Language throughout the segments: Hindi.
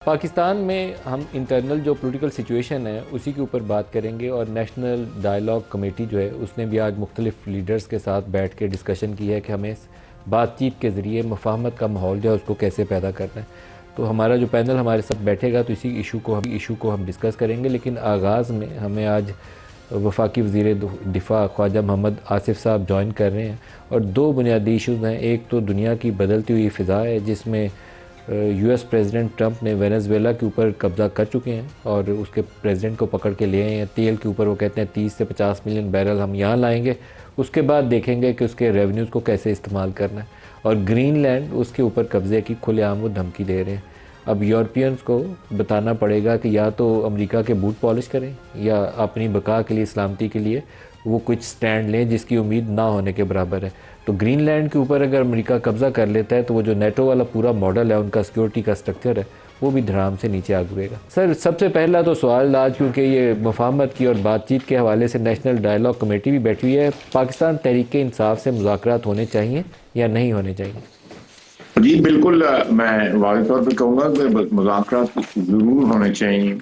पाकिस्तान में हम इंटरनल जो पॉलिटिकल सिचुएशन है उसी के ऊपर बात करेंगे और नेशनल डायलॉग कमेटी जो है उसने भी आज मुख्तलिफ लीडर्स के साथ बैठ के डिस्कशन की है कि हमें बातचीत के ज़रिए मुफाहमत का माहौल जो है उसको कैसे पैदा करना है। तो हमारा जो पैनल हमारे साथ बैठेगा तो इसी इशू को हम डिस्कस करेंगे। लेकिन आगाज़ में हमें आज वफाकी वज़ीर दिफा ख्वाजा मोहम्मद आसिफ साहब ज्वाइन कर रहे हैं और दो बुनियादी इशूज़ हैं। एक तो दुनिया की बदलती हुई फ़िज़ा है जिसमें यूएस प्रेसिडेंट ट्रंप ने वेनेजुएला के ऊपर कब्ज़ा कर चुके हैं और उसके प्रेसिडेंट को पकड़ के ले आए हैं। तेल के ऊपर वो कहते हैं 30 से 50 मिलियन बैरल हम यहाँ लाएंगे, उसके बाद देखेंगे कि उसके रेवेन्यूज़ को कैसे इस्तेमाल करना है। और ग्रीनलैंड उसके ऊपर कब्ज़े की खुलेआम वो धमकी दे रहे हैं। अब यूरोपियंस को बताना पड़ेगा कि या तो अमेरिका के बूट पॉलिश करें या अपनी बका के लिए, सलामती के लिए वो कुछ स्टैंड लें जिसकी उम्मीद ना होने के बराबर है। तो ग्रीनलैंड के ऊपर अगर अमेरिका कब्ज़ा कर लेता है तो वो जो नेटो वाला पूरा मॉडल है, उनका सिक्योरिटी का स्ट्रक्चर है, वो भी धड़ाम से नीचे आ गिरेगा। सर, सबसे पहला तो सवाल आज, क्योंकि ये मुफाहमत की और बातचीत के हवाले से नेशनल डायलॉग कमेटी भी बैठी हुई है, पाकिस्तान तहरीक इंसाफ से मुज़ाकरात होने चाहिए या नहीं होने चाहिए? जी बिल्कुल, मैं वाज़ेह तौर पे कहूँगा कि मुज़ाकरात ज़रूर होने चाहिए।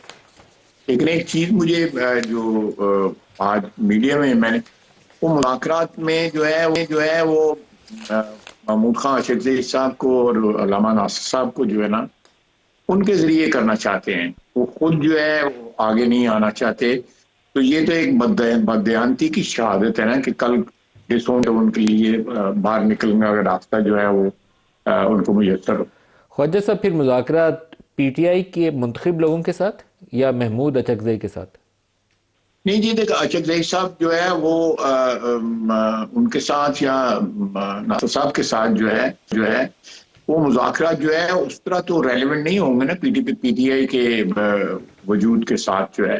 लेकिन एक चीज़ मुझे आज मीडिया में मैंने वो मुज़ाकरात में जो है वो महमूद खां अशरफी साहब को और अल्लामा नासिर साहब को जो है ना, उनके ज़रिए करना चाहते हैं। वो खुद जो है वो आगे नहीं आना चाहते। तो ये तो एक बदयांती की शहादत है ना कि कल उनके लिए बाहर निकलने का रास्ता जो है वो उनको मुयस्सर हो। ख्वाजा साहब, फिर मुज़ाकरात पीटीआई के मुंतखब लोगों के साथ या महमूद अचकज़ई के साथ? नहीं जी, देखो अचकज़ई साहब जो है वो उनके साथ या नासिर साहब के साथ जो है वो मुज़ाकरात जो है उस तरह तो रेलेवेंट नहीं होंगे ना पीटीआई के वजूद के साथ। जो है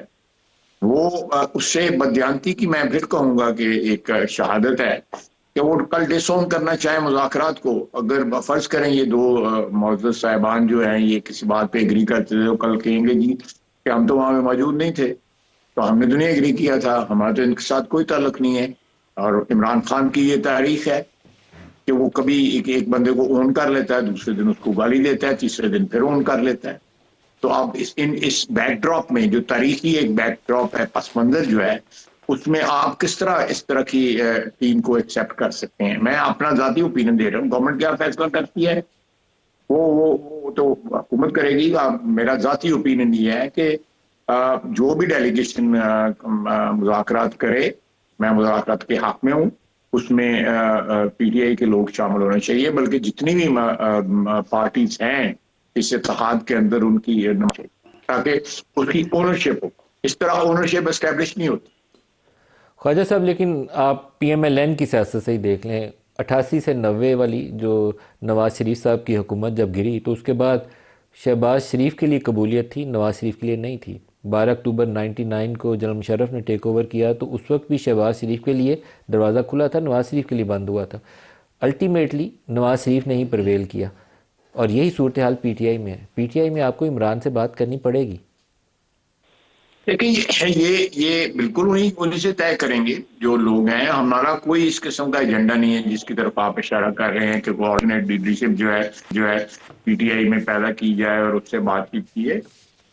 वो उससे बदयांती की मैं फिर कहूँगा कि एक शहादत है कि वो कल डिसोन करना चाहे मुज़ाकरात को। अगर फर्ज करें ये दो मुअज़्ज़ज़ साहिबान जो हैं ये किसी बात पे एग्री करते थे तो कल कहेंगे जी कि हम तो वहाँ पे मौजूद नहीं थे, तो हमने तो नहीं एग्री किया था, हमारा तो इनके साथ कोई ताल्लुक नहीं है। और इमरान खान की ये तारीख है कि वो कभी एक बंदे को ओन कर लेता है, दूसरे दिन उसको गाली देता है, तीसरे दिन फिर ओन कर लेता है। तो अब इस बैकड्रॉप में जो तारीखी एक बैकड्रॉप है, पस मंजर जो है, उसमें आप किस तरह इस तरह की टीम को एक्सेप्ट कर सकते हैं? मैं अपना जाती ओपिनियन दे रहा हूँ, गवर्नमेंट क्या फैसला करती है वो तो हुकूमत करेगी। मेरा जाती ओपिनियन ये है कि जो भी डेलीगेशन मुज़ाकरात करे, मैं मुज़ाकरात के हक में हूँ। उसमें पीटीआई के लोग शामिल होने चाहिए, बल्कि जितनी भी पार्टीज हैं इस इत्तेहाद के अंदर उनकी ताकि उसकी ओनरशिप हो। इस तरह ओनरशिप एस्टेब्लिश नहीं होती। ख्वाजा साहब, लेकिन आप पीएमएलएन की सियासत से ही देख लें, 88 से 90 वाली जो नवाज़ शरीफ साहब की हुकूमत जब गिरी तो उसके बाद शहबाज शरीफ के लिए कबूलियत थी, नवाज़ शरीफ के लिए नहीं थी। 12 अक्टूबर 99 को जनरल मुशर्रफ ने टेक ओवर किया तो उस वक्त भी शहबाज शरीफ के लिए दरवाज़ा खुला था, नवाज़ शरीफ के लिए बंद हुआ था। अल्टीमेटली नवाज़ शरीफ ने ही प्रवेल किया और यही सूरत हाल पीटीआई में है। पीटीआई में आपको इमरान से बात करनी पड़ेगी। लेकिन ये बिल्कुल उन्हीं से तय करेंगे जो लोग हैं। हमारा कोई इस किस्म का एजेंडा नहीं है जिसकी तरफ आप इशारा कर रहे हैं कि कोऑर्डिनेट लीडरशिप जो है पीटीआई में पैदा की जाए और उससे बातचीत की है।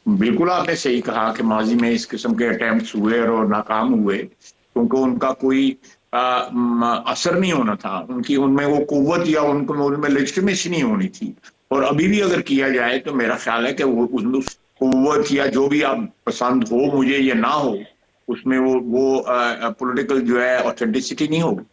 बिल्कुल आपने सही कहा कि माजी में इस किस्म के अटेम्प्ट्स हुए और नाकाम हुए, क्योंकि उनका कोई असर नहीं होना था। उनकी उनमें वो कुव्वत या उनमें लेजिटिमेसी नहीं होनी थी। और अभी भी अगर किया जाए तो मेरा ख्याल है कि वो उस कुव्वत या जो भी आप पसंद हो मुझे या ना हो, उसमें वो पॉलिटिकल जो है ऑथेंटिसिटी नहीं होगी।